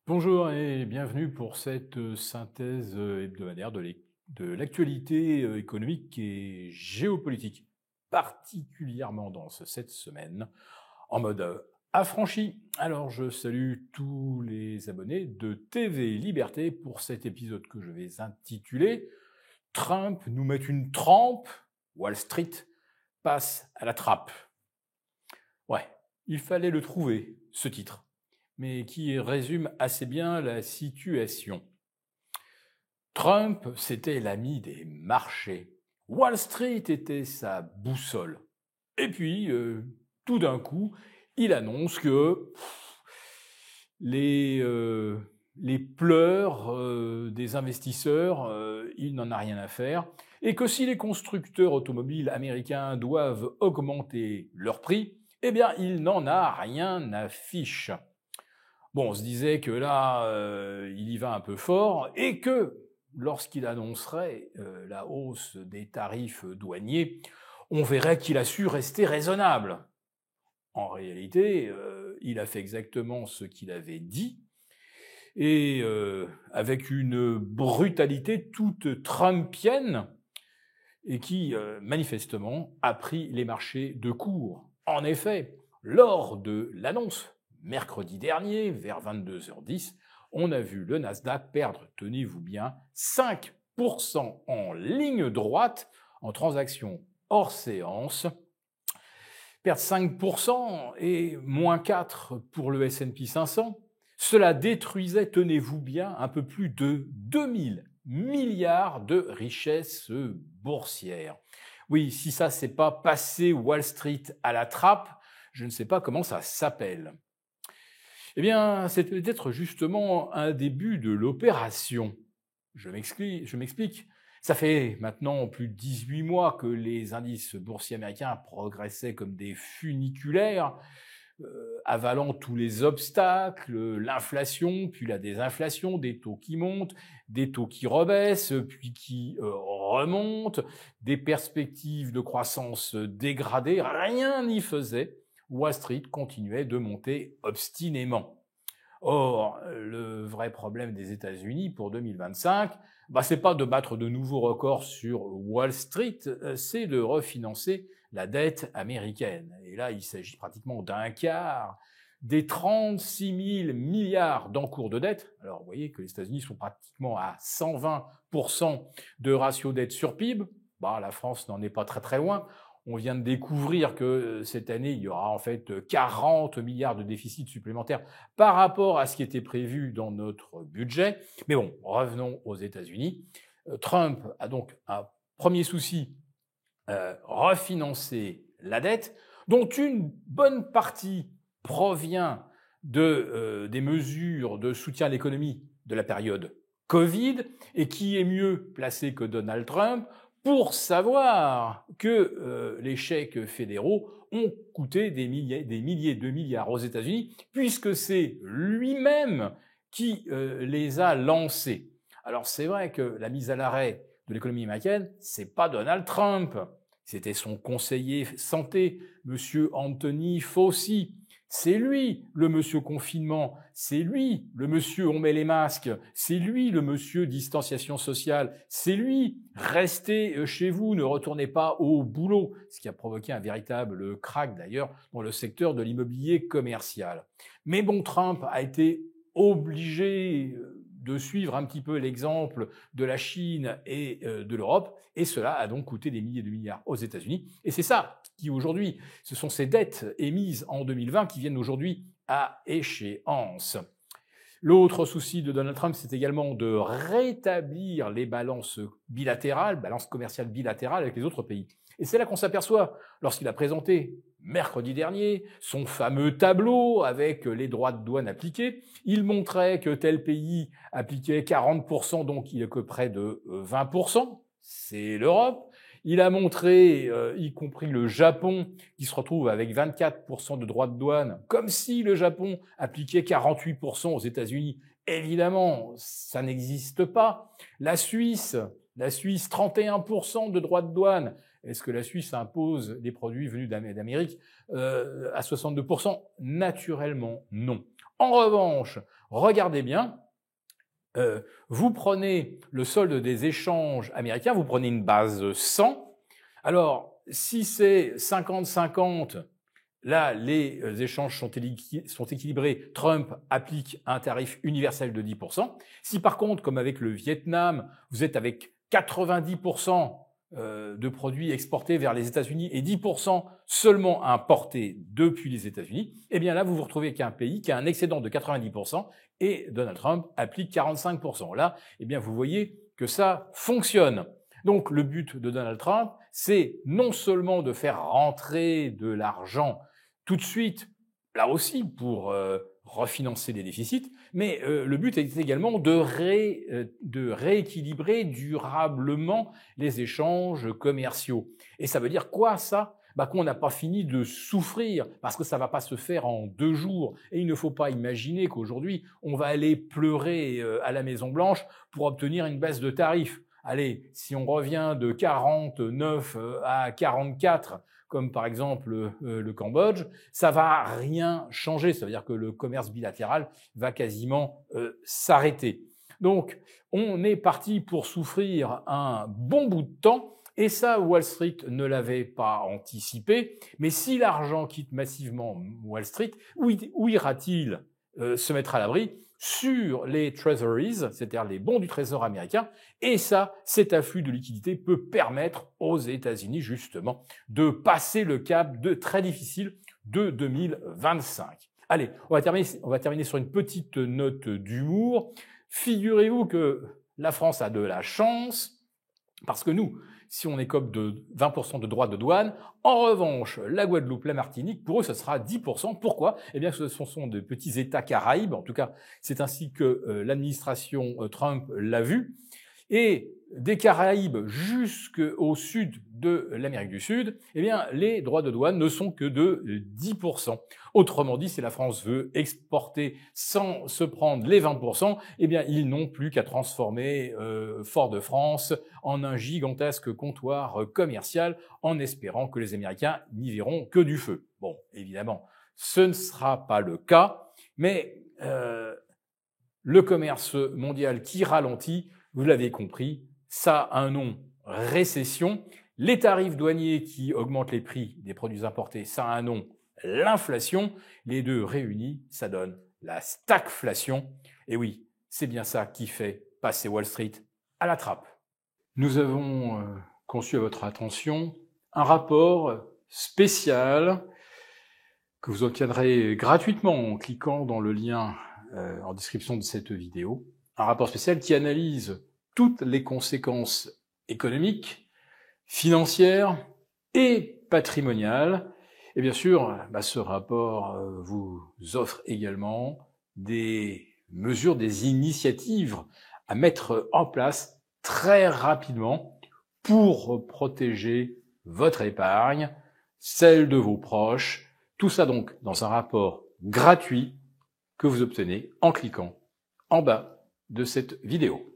Bonjour et bienvenue pour cette synthèse hebdomadaire de l'actualité économique et géopolitique, particulièrement dense cette semaine, en mode affranchi. Alors je salue tous les abonnés de TV Liberté pour cet épisode que je vais intituler Trump nous met une trempe, Wall Street passe à la trappe. Ouais, il fallait le trouver, ce titre, mais qui résume assez bien la situation. Trump, c'était l'ami des marchés. Wall Street était sa boussole. Et puis, tout d'un coup, il annonce que les pleurs des investisseurs, il n'en a rien à faire, et que si les constructeurs automobiles américains doivent augmenter leur prix, eh bien, il n'en a rien à fiche. Bon, on se disait que là, il y va un peu fort, et que lorsqu'il annoncerait la hausse des tarifs douaniers, on verrait qu'il a su rester raisonnable. En réalité, il a fait exactement ce qu'il avait dit, et avec une brutalité toute trumpienne, et qui, manifestement, a pris les marchés de court. En effet, lors de l'annonce, mercredi dernier, vers 22h10, on a vu le Nasdaq perdre, tenez-vous bien, 5% en ligne droite en transactions hors séance, perdre 5% et moins 4 pour le S&P 500. Cela détruisait, tenez-vous bien, un peu plus de 2000 milliards de richesses boursières. Oui, si ça c'est pas passer Wall Street à la trappe, je ne sais pas comment ça s'appelle. Eh bien, c'est peut-être justement un début de l'opération. Je m'explique. Ça fait maintenant plus de 18 mois que les indices boursiers américains progressaient comme des funiculaires, avalant tous les obstacles, l'inflation, puis la désinflation, des taux qui montent, des taux qui rebaissent, puis qui remontent, des perspectives de croissance dégradées, rien n'y faisait. Wall Street continuait de monter obstinément. Or, le vrai problème des États-Unis pour 2025, c'est pas de battre de nouveaux records sur Wall Street, c'est de refinancer la dette américaine. Et là, il s'agit pratiquement d'un quart des 36 000 milliards d'encours de dette. Alors, vous voyez que les États-Unis sont pratiquement à 120% de ratio dette sur PIB. La France n'en est pas très très loin. On vient de découvrir que cette année, il y aura en fait 40 milliards de déficit supplémentaires par rapport à ce qui était prévu dans notre budget. Mais bon, revenons aux États-Unis. Trump a donc un premier souci, refinancer la dette, dont une bonne partie provient des mesures de soutien à l'économie de la période Covid, et qui est mieux placé que Donald Trump pour savoir que les chèques fédéraux ont coûté des milliers de milliards aux États-Unis, puisque c'est lui-même qui les a lancés. Alors c'est vrai que la mise à l'arrêt de l'économie américaine, c'est pas Donald Trump, c'était son conseiller santé, monsieur Anthony Fauci. C'est lui, le monsieur confinement. C'est lui, le monsieur on met les masques. C'est lui, le monsieur distanciation sociale. C'est lui, restez chez vous, ne retournez pas au boulot. Ce qui a provoqué un véritable krach d'ailleurs dans le secteur de l'immobilier commercial. Mais bon, Trump a été obligé de suivre un petit peu l'exemple de la Chine et de l'Europe, et cela a donc coûté des milliers de milliards aux États-Unis. Et c'est ça qui aujourd'hui, ce sont ces dettes émises en 2020 qui viennent aujourd'hui à échéance. L'autre souci de Donald Trump, c'est également de rétablir les balances bilatérales, balances commerciales bilatérales avec les autres pays. Et c'est là qu'on s'aperçoit, lorsqu'il a présenté mercredi dernier son fameux tableau avec les droits de douane appliqués, il montrait que tel pays appliquait 40%, donc il est que près de 20%, c'est l'Europe. Il a montré, y compris le Japon, qui se retrouve avec 24% de droits de douane, comme si le Japon appliquait 48% aux États-Unis. Évidemment, ça n'existe pas. La Suisse, 31% de droits de douane. Est-ce que la Suisse impose les produits venus d'Amérique à 62%? Naturellement, non. En revanche, regardez bien, vous prenez le solde des échanges américains, vous prenez une base 100. Alors, si c'est 50-50, là, les échanges sont équilibrés. Trump applique un tarif universel de 10%. Si par contre, comme avec le Vietnam, vous êtes avec 90% de produits exportés vers les États-Unis et 10% seulement importés depuis les États-Unis, eh bien là, vous vous retrouvez avec un pays qui a un excédent de 90% et Donald Trump applique 45%. Là, eh bien, vous voyez que ça fonctionne. Donc, le but de Donald Trump, c'est non seulement de faire rentrer de l'argent tout de suite, là aussi, pour refinancer des déficits, mais le but est également de rééquilibrer durablement les échanges commerciaux. Et ça veut dire quoi, ça ? Qu'on n'a pas fini de souffrir, parce que ça va pas se faire en 2 jours. Et il ne faut pas imaginer qu'aujourd'hui, on va aller pleurer à la Maison-Blanche pour obtenir une baisse de tarifs. Allez, si on revient de 49 à 44, comme par exemple le Cambodge, ça va rien changer. Ça veut dire que le commerce bilatéral va quasiment s'arrêter. Donc, on est parti pour souffrir un bon bout de temps. Et ça, Wall Street ne l'avait pas anticipé. Mais si l'argent quitte massivement Wall Street, où ira-t-il se mettre à l'abri ? Sur les treasuries, c'est-à-dire les bons du Trésor américain. Et ça, cet afflux de liquidités peut permettre aux États-Unis, justement, de passer le cap très difficile de 2025. Allez, on va terminer sur une petite note d'humour. Figurez-vous que la France a de la chance, parce que nous, si on écope de 20% de droits de douane, en revanche, la Guadeloupe, la Martinique, pour eux, ce sera 10%. Pourquoi ? Eh bien, ce sont de petits États caraïbes. En tout cas, c'est ainsi que l'administration Trump l'a vu. Et des Caraïbes jusqu'au sud de l'Amérique du Sud, eh bien, les droits de douane ne sont que de 10%. Autrement dit, si la France veut exporter sans se prendre les 20%, eh bien, ils n'ont plus qu'à transformer Fort-de-France en un gigantesque comptoir commercial en espérant que les Américains n'y verront que du feu. Bon, évidemment, ce ne sera pas le cas, mais le commerce mondial qui ralentit, vous l'avez compris, ça a un nom, récession. Les tarifs douaniers qui augmentent les prix des produits importés, ça a un nom, l'inflation. Les deux réunis, ça donne la stagflation. Et oui, c'est bien ça qui fait passer Wall Street à la trappe. Nous avons conçu à votre attention un rapport spécial que vous obtiendrez gratuitement en cliquant dans le lien en description de cette vidéo. Un rapport spécial qui analyse toutes les conséquences économiques, financières et patrimoniales. Et bien sûr, ce rapport vous offre également des mesures, des initiatives à mettre en place très rapidement pour protéger votre épargne, celle de vos proches. Tout ça donc dans un rapport gratuit que vous obtenez en cliquant en bas de cette vidéo.